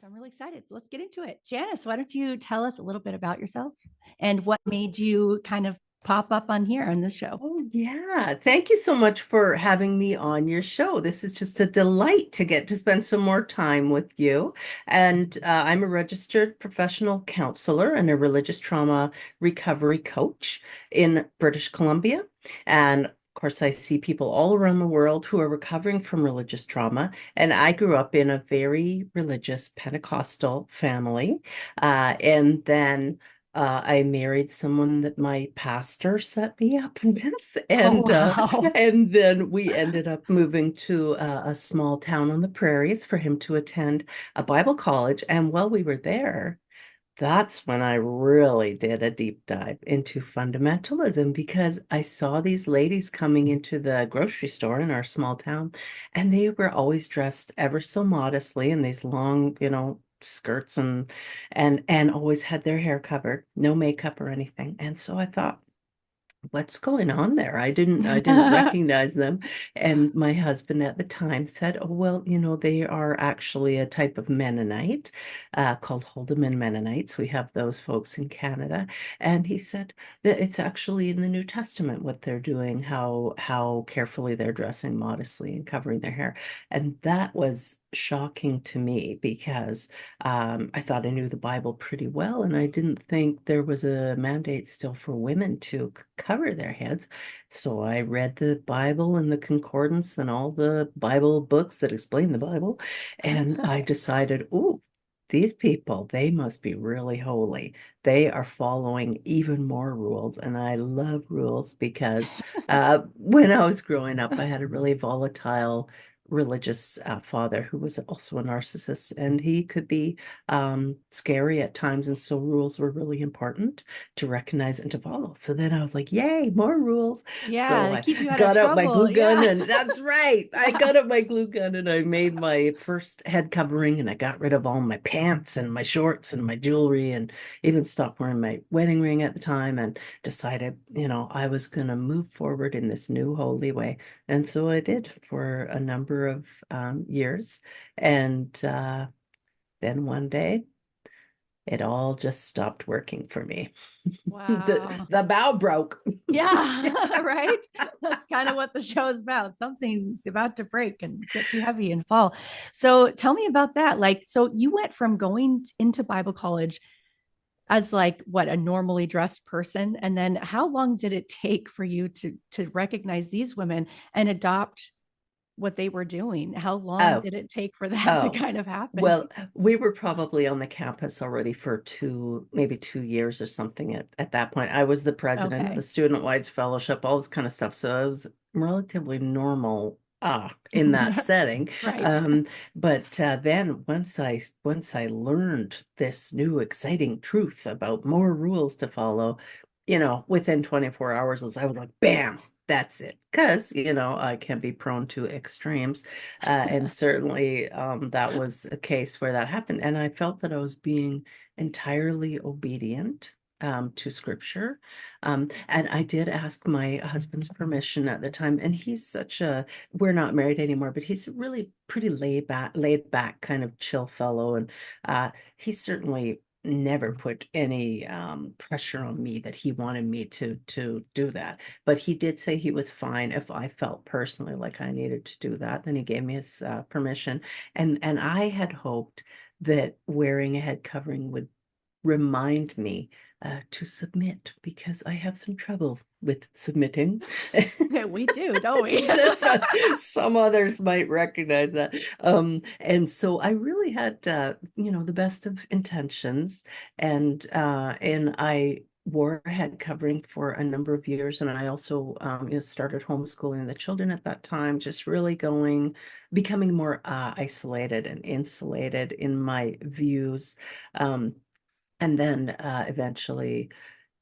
So I'm really excited. So let's get into it. Janice, why don't you tell us a little bit about yourself and what made you kind of pop up on here on this show? Oh, yeah. Thank you so much for having me on your show. This is just a delight to get to spend some more time with you. And I'm a registered professional counselor and a religious trauma recovery coach in British Columbia. And of course, I see people all around the world who are recovering from religious trauma. And I grew up in a very religious Pentecostal family. And then I married someone that my pastor set me up with, Oh, wow. and then we ended up moving to a small town on the prairies for him to attend a Bible college. And while we were there, that's when I really did a deep dive into fundamentalism because I saw these ladies coming into the grocery store in our small town, and they were always dressed ever so modestly in these long, skirts and always had their hair covered, no makeup or anything. And so I thought, what's going on there? I didn't recognize them. And my husband at the time said, oh, well, they are actually a type of Mennonite called Holdeman Mennonites. We have those folks in Canada. And he said that it's actually in the New Testament what they're doing, how carefully they're dressing modestly and covering their hair. And that was shocking to me because I thought I knew the Bible pretty well, and I didn't think there was a mandate still for women to cover their heads. So I read the Bible and the concordance and all the Bible books that explain the Bible, and I decided, oh, these people, they must be really holy. They are following even more rules, and I love rules because when I was growing up, I had a really volatile religious father who was also a narcissist, and he could be scary at times. And so rules were really important to recognize and to follow. So then I was like, yay, more rules. Yeah, So they I keep you out of got out my trouble. glue gun, Yeah. and that's right. I got out my glue gun and I made my first head covering, and I got rid of all my pants and my shorts and my jewelry, and even stopped wearing my wedding ring at the time, and decided, I was going to move forward in this new holy way. And so I did for a number of years. And then one day, it all just stopped working for me. The, Wow. the bow broke. Yeah, right. That's kind of what the show is about. Something's about to break and get too heavy and fall. So tell me about that. Like, so you went from going into Bible college as like what a normally dressed person, and then how long did it take for you to recognize these women and adopt what they were doing? How long Oh, did it take for that to oh. kind of happen? Well, we were probably on the campus already for maybe 2 years or something at that point. I was the president of the Okay. student-wide fellowship, all this kind of stuff. So it was relatively normal in that setting. Right. But then once I learned this new exciting truth about more rules to follow, within 24 hours, I was like, bam, that's it. Because, I can be prone to extremes. And certainly that was a case where that happened. And I felt that I was being entirely obedient to scripture. And I did ask my husband's permission at the time. And we're not married anymore, but he's a really pretty laid back kind of chill fellow. And he certainly never put any pressure on me that he wanted me to do that. But he did say he was fine if I felt personally like I needed to do that. Then he gave me his permission, and I had hoped that wearing a head covering would remind me to submit because I have some trouble with submitting. Yeah, we do, don't we? So some others might recognize that. And so I really had, the best of intentions, and I wore a head covering for a number of years, and I also, started homeschooling the children at that time, just really becoming more isolated and insulated in my views. And then eventually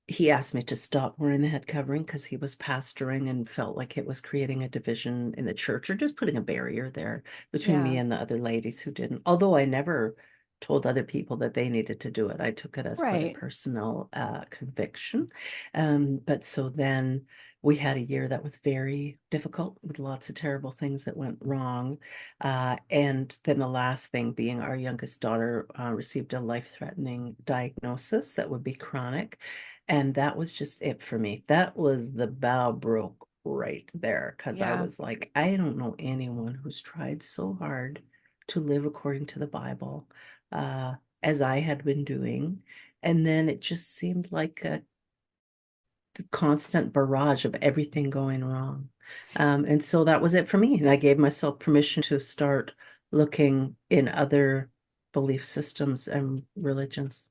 he asked me to stop wearing the head covering because he was pastoring and felt like it was creating a division in the church or just putting a barrier there between me Yeah, and the other ladies who didn't. Although I never told other people that they needed to do it, I took it as quite a right. personal conviction. But so then we had a year that was very difficult with lots of terrible things that went wrong. And then the last thing being our youngest daughter received a life-threatening diagnosis that would be chronic. And that was just it for me. That was the bow broke right there because I Yeah. was like, I don't know anyone who's tried so hard to live according to the Bible uh, as I had been doing. And then it just seemed like a constant barrage of everything going wrong. And so that was it for me. And I gave myself permission to start looking in other belief systems and religions.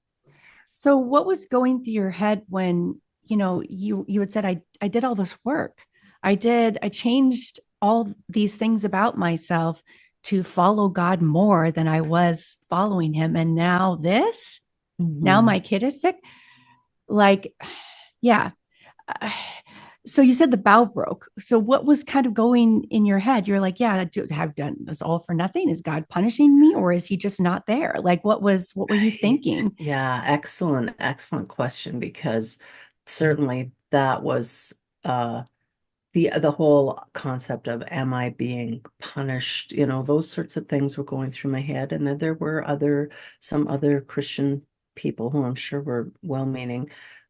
So what was going through your head when, you had said I did all this work. I changed all these things about myself to follow God more than I was following him. And now this, now Mhm. my kid is sick. Like, yeah. So you said the bow broke. So what was kind of going in your head? You're like, yeah, I've done this all for nothing. Is God punishing me or is he just not there? Like what were you Right. thinking? Yeah, excellent, excellent question because certainly that was the whole concept of am I being punished? Those sorts of things were going through my head. And then there were some other Christian people who I'm sure were well-meaning,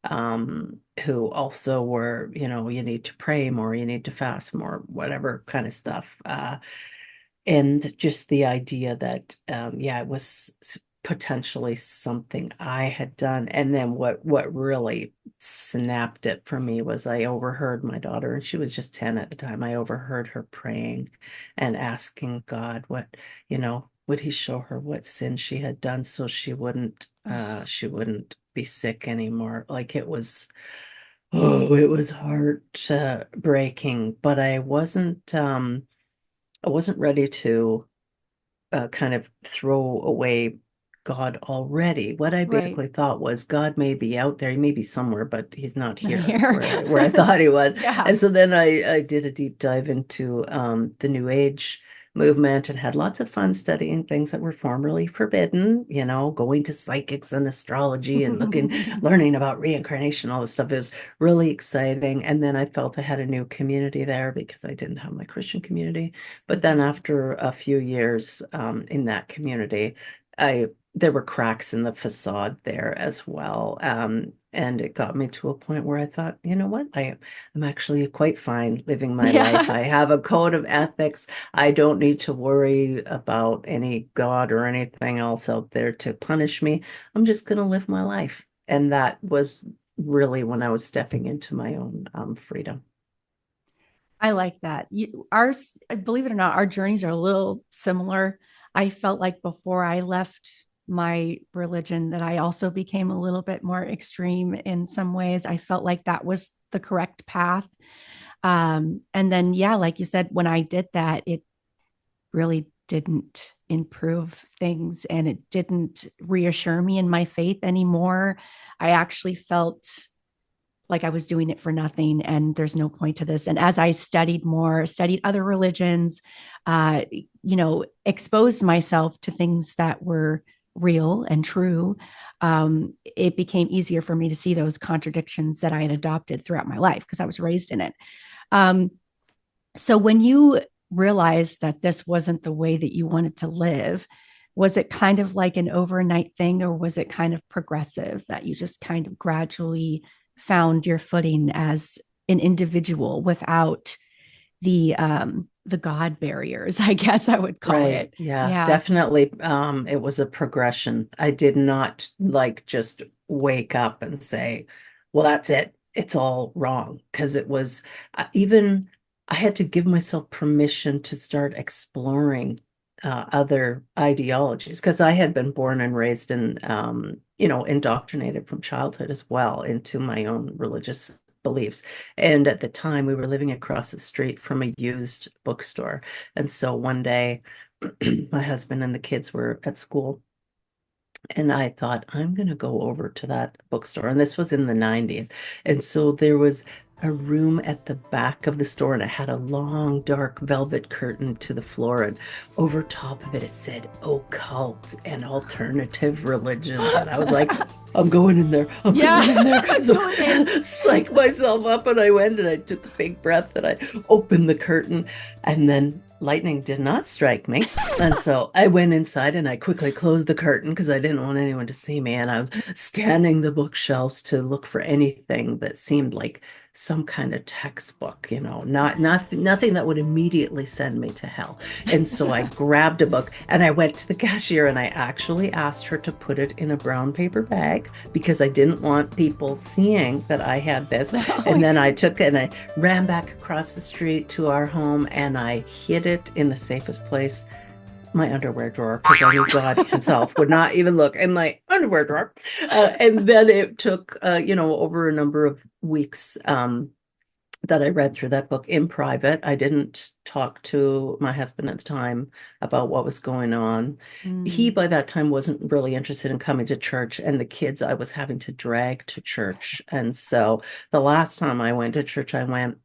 who also were, you need to pray more, you need to fast more, whatever kind of stuff. And just the idea that yeah, it was potentially something I had done. And then what really snapped it for me was I overheard my daughter, and she was just 10 at the time. I overheard her praying and asking God would he show her what sin she had done so she wouldn't be sick anymore. Like it was, oh, it was heart breaking, but I wasn't ready to kind of throw away God already. What I Right. basically thought was God may be out there, he may be somewhere, but he's not Not here here. where I thought he was. Yeah. And so then I did a deep dive into the New Age movement and had lots of fun studying things that were formerly forbidden, going to psychics and astrology and learning about reincarnation, all this stuff. It was really exciting. And then I felt I had a new community there because I didn't have my Christian community. But then Mhm. after a few years in that community, I there were cracks in the facade there as well. And it got me to a point where I thought, you know what? I'm actually quite fine living my life. Yeah. I have a code of ethics. I don't need to worry about any God or anything else out there to punish me. I'm just going to live my life. And that was really when I was stepping into my own freedom. I like that. Ours, believe it or not, our journeys are a little similar. I felt like before I left my religion that I also became a little bit more extreme in some ways. I felt like that was the correct path. And then, yeah, like you said, when I did that, it really didn't improve things and it didn't reassure me in my faith anymore. I actually felt like I was doing it for nothing and there's no point to this. And as I studied more, studied other religions, exposed myself to things that were real and true, it became easier for me to see those contradictions that I had adopted throughout my life because I was raised in it. Um, so when you realized that this wasn't the way that you wanted to live, was it kind of like an overnight thing or was it kind of progressive that you just kind of gradually found your footing as an individual without the God barriers, I guess I would call Right. it. Yeah, Yeah. definitely. It was a progression. I did not like just wake up and say, well, that's it. It's all wrong. Because it was even, I had to give myself permission to start exploring other ideologies because I had been born and raised in, indoctrinated from childhood as well into my own religious beliefs. And at the time, we were living across the street from a used bookstore. And so one day, my husband and the kids were at school, and I thought, I'm going to go over to that bookstore. And this was in the 90s. And so there was a room at the back of the store, and it had a long dark velvet curtain to the floor, and over top of it it said occult and alternative religions. And I was like, I'm going in there, I'm Yeah, going in there. I'm So going in. psych myself up, and I went and I took a big breath and I opened the curtain, and then lightning did not strike me. And so I went inside and I quickly closed the curtain because I didn't want anyone to see me. And I was scanning the bookshelves to look for anything that seemed like some kind of textbook, nothing that would immediately send me to hell. And so I grabbed a book and I went to the cashier and I actually asked her to put it in a brown paper bag because I didn't want people seeing that I had this. Oh, And then I took it and I ran back across the street to our home and I hid it in the safest place, my underwear drawer, because I knew God himself would not even look in my underwear drawer. And then it took, over a number of weeks that I read through that book in private. I didn't talk to my husband at the time about what was going on. He, mm, by that time, wasn't really interested in coming to church, and the kids I was having to drag to church. And so the last time I went to church, I went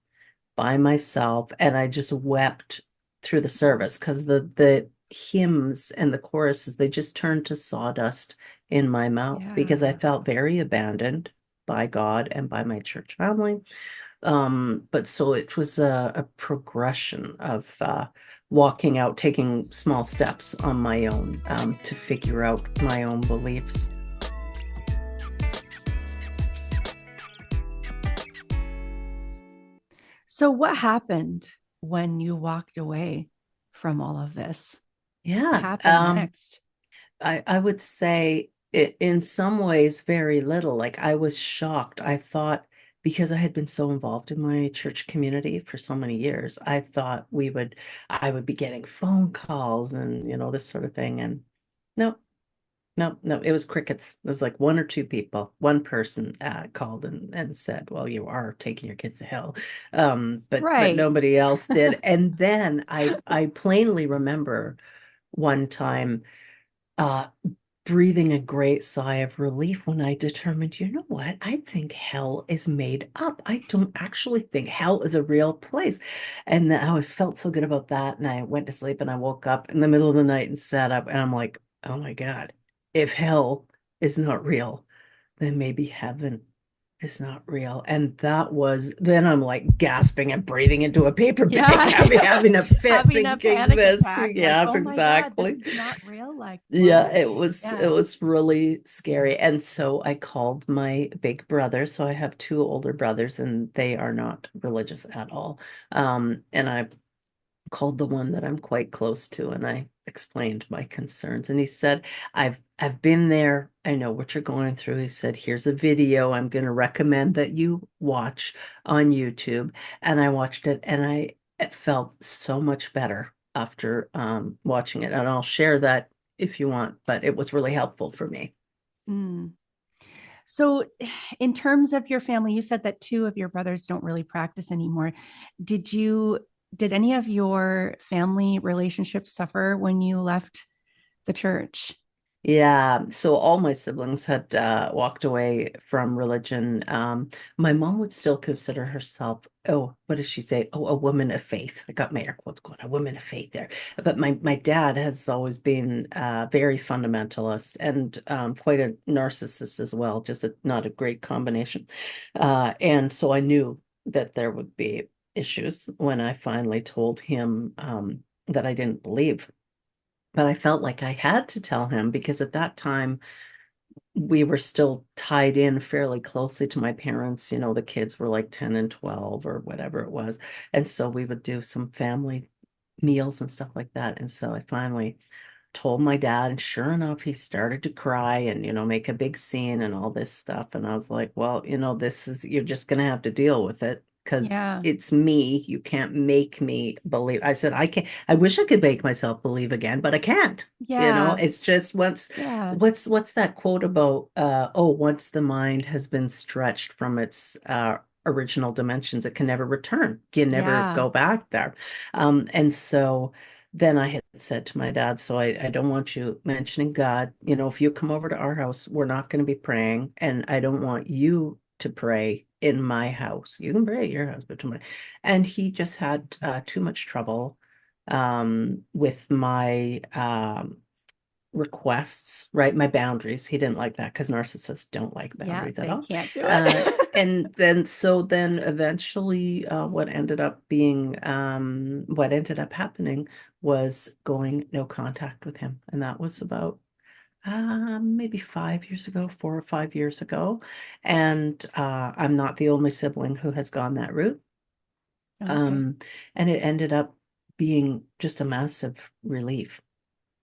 by myself and I just wept through the service because the hymns and the choruses, they just turned to sawdust in my mouth because I yeah. felt very abandoned by God and by my church family. But so it was a progression of walking out, taking small steps on my own to figure out my own beliefs. So, what happened when you walked away from all of this? What Yeah. happened next? I would say it, in some ways very little. Like I was shocked. I thought because I had been so involved in my church community for so many years, I thought I would be getting phone calls and this sort of thing. And no, no, no, it was crickets. It was like one or two people. One person called and said, "Well, you are taking your kids to hell," but Right. nobody else did. And then I plainly remember one time. Uh, Breathing a great sigh of relief when I determined, you know what? I think hell is made up. I don't actually think hell is a real place. And then I felt so good about that. And I went to sleep and I woke up in the middle of the night and sat up and I'm like, oh my God, if hell is not real, then maybe heaven is not real. And then I'm like gasping and breathing into a paper bag, Yeah. having a fit Having a thinking panic this. attack. Like, Yes, oh my God, this exactly. is not real. Like, Yeah, whoa. it Yeah. was really scary. And so I called my big brother. So I have two older brothers and they are not religious at all. And I called the one that I'm quite close to and I explained my concerns. And he said, I've been there. I know what you're going through. He said, here's a video I'm going to recommend that you watch on YouTube. And I watched it and it felt so much better after watching it. And I'll share that if you want, but it was really helpful for me. Mm. So, in terms of your family, you said that two of your brothers don't really practice anymore. Did you, did any of your family relationships suffer when you left the church? Yeah, so all my siblings had walked away from religion. My mom would still consider herself, oh, what does she say? Oh, a woman of faith. I got my air quotes going, a woman of faith there. But my dad has always been very fundamentalist and quite a narcissist as well, just not a great combination. And so I knew that there would be issues when I finally told him that I didn't believe, but I felt like I had to tell him because at that time we were still tied in fairly closely to my parents. The kids were like 10 and 12 or whatever it was. And so we would do some family meals and stuff like that. And so I finally told my dad, and sure enough, he started to cry and, make a big scene and all this stuff. And I was like, well, you're just going to have to deal with it because Yeah. it's me. You can't make me believe. I said, I wish I could make myself believe again, but I can't. Yeah. It's just Yeah. what's that quote about, oh, once the mind has been stretched from its, original dimensions, it can never return. You never Yeah. go back there. And so, then I had said to my dad, so I don't want you mentioning God. If you come over to our house, we're not going to be praying. And I don't want you to pray in my house. You can pray at your house, but to my, and he just had too much trouble with my requests, right? My boundaries. He didn't like that because narcissists don't like Yeah, boundaries at they all. can't do Uh, it. and then so then eventually what ended up happening was going no contact with him. And that was about maybe 5 years ago, 4 or 5 years ago. And I'm not the only sibling who has gone that route. Okay. Um, and it ended up being just a massive relief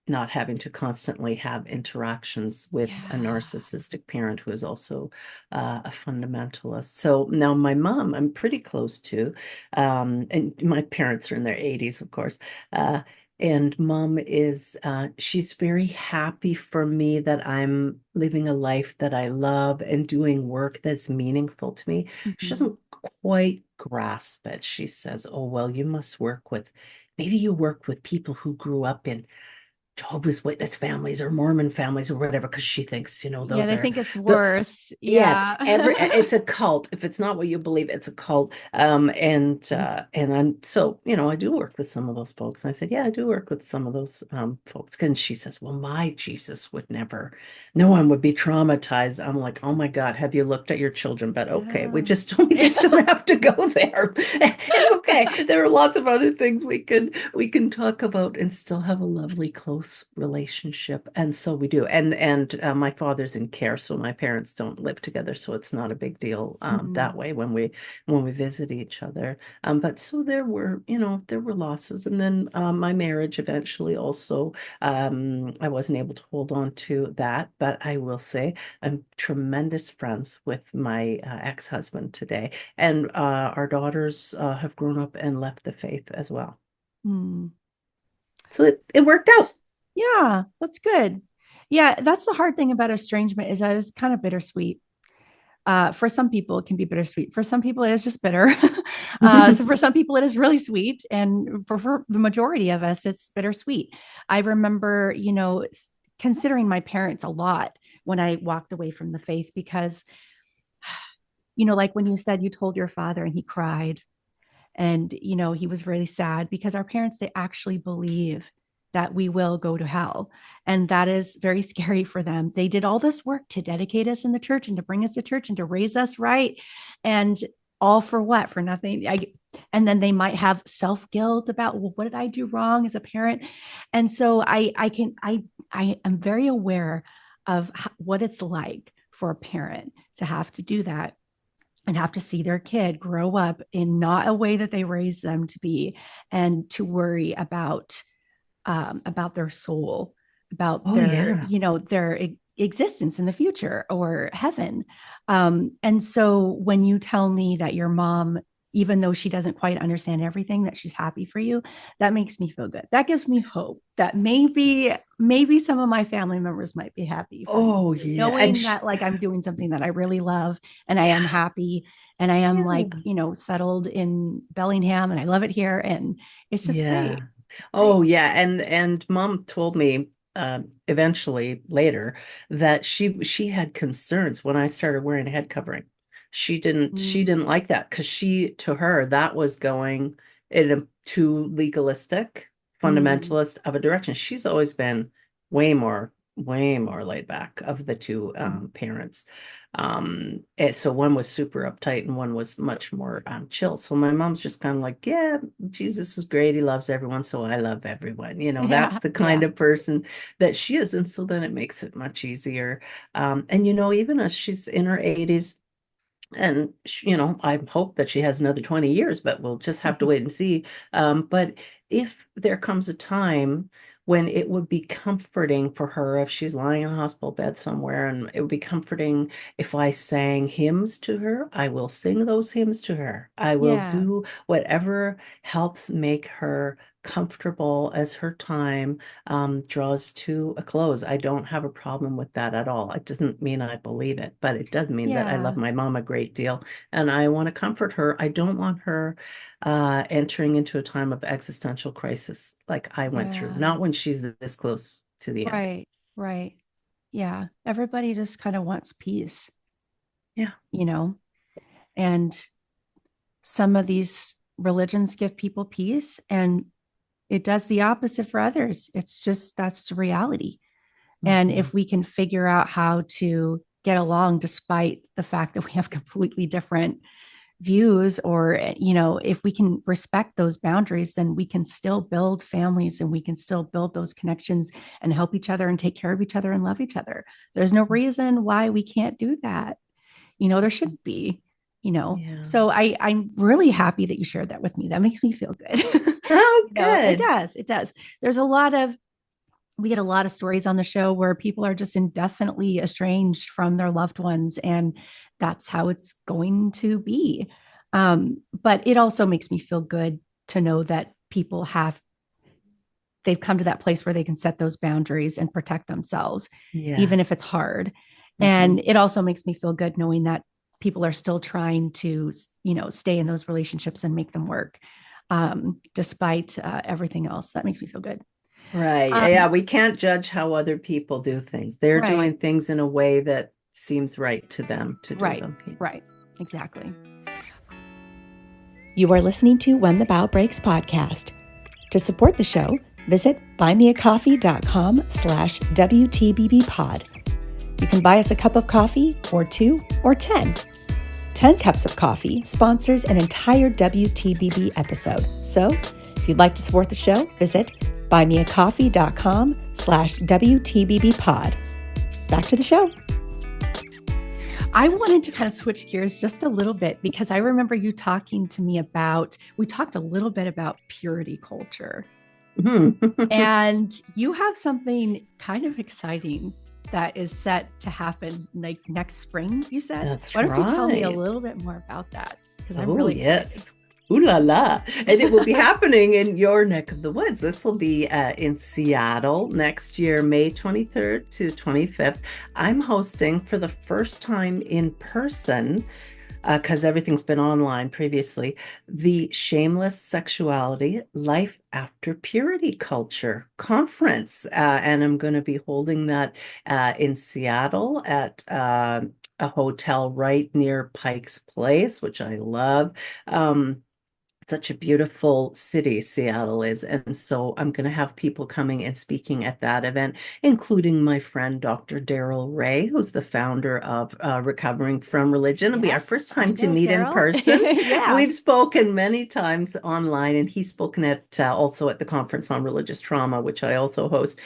not having to constantly have interactions with a Yeah. narcissistic parent who is also a fundamentalist. So now my mom, I'm pretty close to, and my parents are in their 80s, of course. Uh, and mom she's very happy for me that I'm living a life that I love and doing work that's meaningful to me. She Mhm. doesn't quite grasp it. She says, oh, well, maybe you work with people who grew up in Jehovah's Witness families or Mormon families or whatever, because she thinks, Yeah, those they are think it's the worse. yeah, Yeah. it's a cult. If it's not what you believe, it's a cult. And I'm so, I do work with some of those folks. And I said, yeah, I do work with some of those folks. And she says, well, my Jesus would never, no one would be traumatized. I'm like, oh my God, have you looked at your children? But okay, we Yeah. just we just don't have to go there. It's okay. There are lots of other things we can talk about and still have a lovely, close relationship. And so we do. And my father's in care, so my parents don't live together, so it's not a big deal that Mhm. way when we visit each other. But so there were losses, and then my marriage eventually also. I wasn't able to hold on to that, but I will say I'm tremendous friends with my ex-husband today, and our daughters have grown up and left the faith as well. Mm. So it worked out. Yeah, that's good. Yeah, that's the hard thing about estrangement is that it's kind of bittersweet. For some people, it can be bittersweet. For some people, it is just bitter. So for some people, it is really sweet, and for the majority of us, it's bittersweet. I remember, considering my parents a lot when I walked away from the faith because, like when you said you told your father and he cried, and he was really sad because our parents they actually believe that we will go to hell, and that is very scary for them. They did all this work to dedicate us in the church and to bring us to church and to raise us right, and all for what? For nothing. And then they might have self guilt about, well, what did I do wrong as a parent? And so I am very aware of what it's like for a parent to have to do that and have to see their kid grow up in not a way that they raised them to be, and to worry about their soul, about Oh their yeah. existence in the future or heaven. And so when you tell me that your mom, even though she doesn't quite understand everything, that she's happy for you, that makes me feel good. That gives me hope that maybe some of my family members might be happy for me Oh too, yeah. And knowing that like I'm doing something that I really love and I am yeah, happy and I am like, yeah. settled in Bellingham and I love it here and it's just Yeah. great. It's great. Oh, yeah. And mom told me eventually later that she had concerns when I started wearing a head covering. She didn't Mm, like that because to her that was going in a too legalistic, mm, fundamentalist of a direction. She's always been way more laid back of the two mm. parents. So one was super uptight and one was much more chill. So my mom's just kind of like, yeah, Jesus is great. He loves everyone, so I love everyone. That's Yeah, the kind yeah. of person that she is. And so then it makes it much easier. And even as she's in her 80s, and I hope that she has another 20 years, but we'll just have to wait and see. But if there comes a time when it would be comforting for her if she's lying in a hospital bed somewhere, and it would be comforting if I sang hymns to her, I will sing those hymns to her. I will Yeah, do whatever helps make her comfortable as her time draws to a close. I don't have a problem with that at all. It doesn't mean I believe it, but it does mean that I love yeah, my mom a great deal and I want to comfort her. I don't want her entering into a time of existential crisis like I went through, yeah. not when she's this close to the end. Right, right. Yeah. Everybody just kind of wants peace, Yeah. you know? And some of these religions give people peace, and it does the opposite for others. It's just that's the reality. And Mhm. if we can figure out how to get along despite the fact that we have completely different views, or if we can respect those boundaries, then we can still build families and we can still build those connections and help each other and take care of each other and love each other. There's no reason why we can't do that. There should be, Yeah. so I'm really happy that you shared that with me. That makes me feel good. Oh, It good. does. There's we get a lot of stories on the show where people are just indefinitely estranged from their loved ones, and that's how it's going to be. But it also makes me feel good to know that they've come to that place where they can set those boundaries and protect themselves, Yeah. even if it's hard. And Mhm. it also makes me feel good knowing that people are still trying to, stay in those relationships and make them work, despite everything else. That makes me feel good. Right. Um, Yeah, we can't judge how other people do things. They're right, doing things in a way that seems right to them to do right, them. right, exactly. You are listening to When the Bow Breaks podcast. To support the show, visit buymeacoffee.com/WTBBpod. You can buy us a cup of coffee, or 2, or 10. 10 cups of coffee sponsors an entire WTBB episode. So if you'd like to support the show, visit buymeacoffee.com/WTBBpod. Back to the show. I wanted to kind of switch gears just a little bit because I remember you talking to me we talked a little bit about purity culture. Mhm. And you have something kind of exciting that is set to happen like next spring, you said. That's Why don't you tell me a right. little bit more about that? Because I'm Oh, really excited. yes. Ooh la la. And it will be happening in your neck of the woods. This will be in Seattle next year, May 23rd to 25th. I'm hosting for the first time in person, because everything's been online previously, the Shameless Sexuality Life After Purity Culture Conference. And I'm going to be holding that in Seattle at a hotel right near Pike's Place, which I love. Um, Such a beautiful city, Seattle is. And so I'm going to have people coming and speaking at that event, including my friend, Dr. Daryl Ray, who's the founder of Recovering from Religion. It'll be our Yes, first I time to know, meet in Daryl. person. Yeah. We've spoken many times online, and he's spoken at also at the Conference on Religious Trauma, which I also host.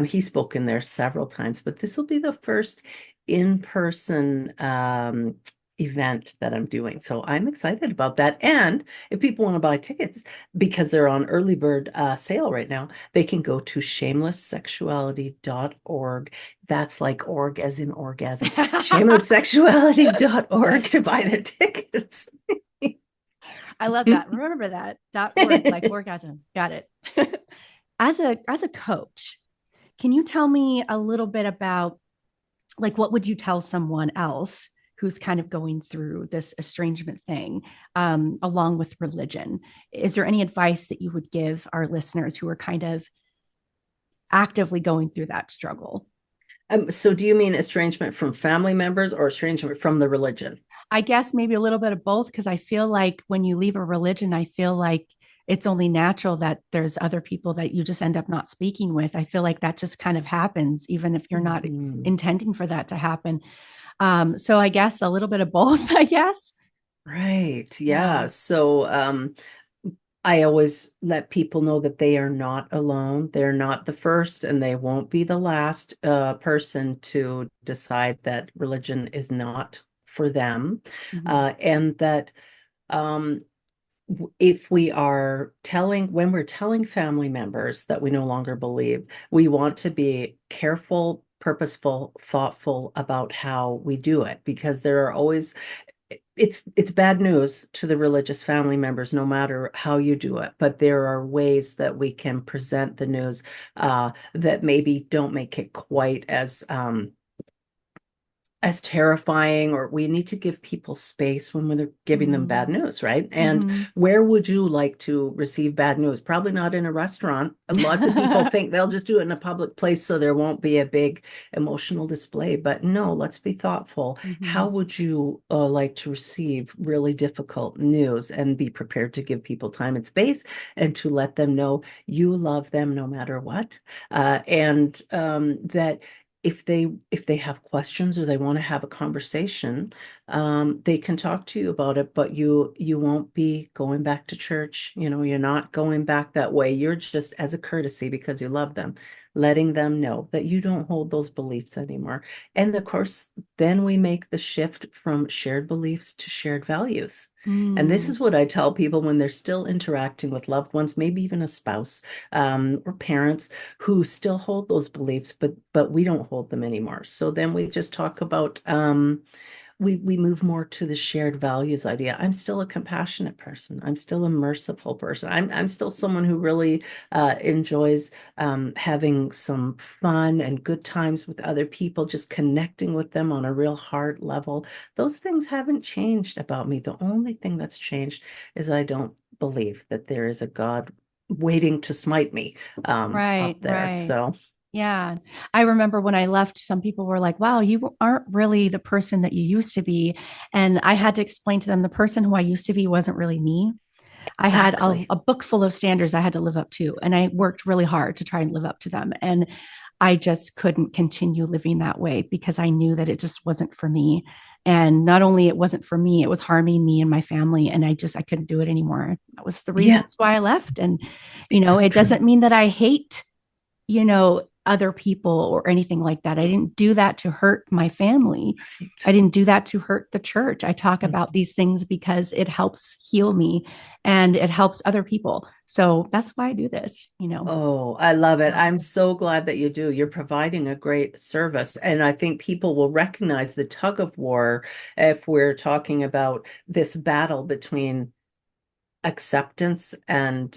He's spoken there several times, but this will be the first in-person event that I'm doing. So I'm excited about that. And if people want to buy tickets because they're on early bird sale right now, they can go to shamelesssexuality.org. That's like org as in orgasm. Shamelesssexuality.org to Nice. buy their tickets. I love that. Remember that. .org, like orgasm. Got it. As a coach, can you tell me a little bit about, like, what would you tell someone else who's kind of going through this estrangement thing, along with religion? Is there any advice that you would give our listeners who are kind of actively going through that struggle? So do you mean estrangement from family members or estrangement from the religion? I guess maybe a little bit of both, because I feel like when you leave a religion, I feel like it's only natural that there's other people that you just end up not speaking with. I feel like that just kind of happens, even if you're not Mhm. intending for that to happen. So I guess a little bit of both, I guess. Right. Yeah. Yeah. So I always let people know that they are not alone. They're not the first and they won't be the last person to decide that religion is not for them. Mhm. And that um, if we are when we're telling family members that we no longer believe, we want to be careful, purposeful, thoughtful about how we do it, because there are always it's bad news to the religious family members, no matter how you do it. But there are ways that we can present the news that maybe don't make it quite as terrifying, or we need to give people space when we're giving them bad Mm. news, right? And Mhm. where would you like to receive bad news? Probably not in a restaurant. Lots of people think they'll just do it in a public place so there won't be a big emotional display. But no, let's be thoughtful. How Mhm. would you like to receive really difficult news, and be prepared to give people time and space and to let them know you love them no matter what? And that if they have questions or they want to have a conversation, they can talk to you about it, but you won't be going back to church. You're not going back that way. You're just, as a courtesy, because you love them, letting them know that you don't hold those beliefs anymore. And of course, then we make the shift from shared beliefs to shared values. And this Mm. is what I tell people when they're still interacting with loved ones, maybe even a spouse, or parents who still hold those beliefs, but we don't hold them anymore. So then we just talk about, we move more to the shared values idea. I'm still a compassionate person. I'm still a merciful person. I'm still someone who really enjoys having some fun and good times with other people, just connecting with them on a real heart level. Those things haven't changed about me. The only thing that's changed is I don't believe that there is a God waiting to smite me Right, up there. right. So Yeah. I remember when I left, some people were like, wow, you aren't really the person that you used to be. And I had to explain to them the person who I used to be wasn't really me. I had exactly. a book full of standards I had to live up to, and I worked really hard to try and live up to them. And I just couldn't continue living that way because I knew that it just wasn't for me. And not only it wasn't for me, it was harming me and my family. And I couldn't do it anymore. That was the Yeah, reasons why I left. And, it's so it true. doesn't mean that I hate other people or anything like that. I didn't do that to hurt my family. I Right. didn't do that to hurt the church. I talk about Mhm. these things because it helps heal me and it helps other people. So that's why I do this. Oh, I love it. Yeah. I'm so glad that you do. You're providing a great service. And I think people will recognize the tug of war if we're talking about this battle between acceptance and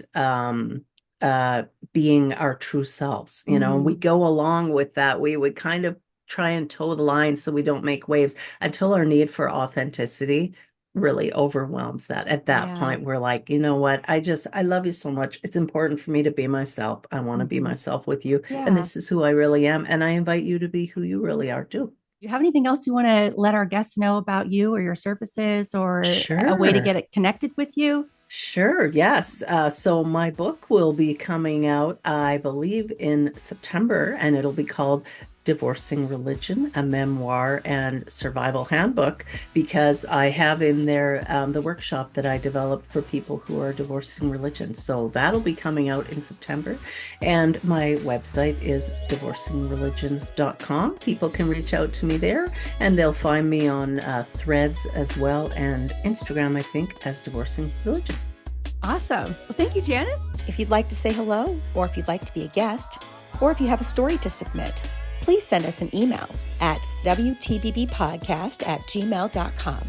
uh being our true selves, and we Mm, go along with that. We would kind of try and toe the line so we don't make waves until our need for authenticity really overwhelms that. At that yeah. point, we're like, you know what, I love you so much. It's important for me to be myself. I want to be Hmm. myself with you, and Yeah. this is who I really am, and I invite you to be who you really are too. You have anything else you want to let our guests know about you or your services or a way to get Sure. it connected with you? Sure, yes. So my book will be coming out, I believe, in September, and it'll be called Divorcing Religion, a memoir and survival handbook, because I have in there the workshop that I developed for people who are divorcing religion. So that'll be coming out in September. And my website is divorcingreligion.com. People can reach out to me there, and they'll find me on Threads as well, and Instagram, I think, as Divorcing Religion. Awesome. Well, thank you, Janice. If you'd like to say hello, or if you'd like to be a guest, or if you have a story to submit, please send us an email at wtbbpodcast@gmail.com.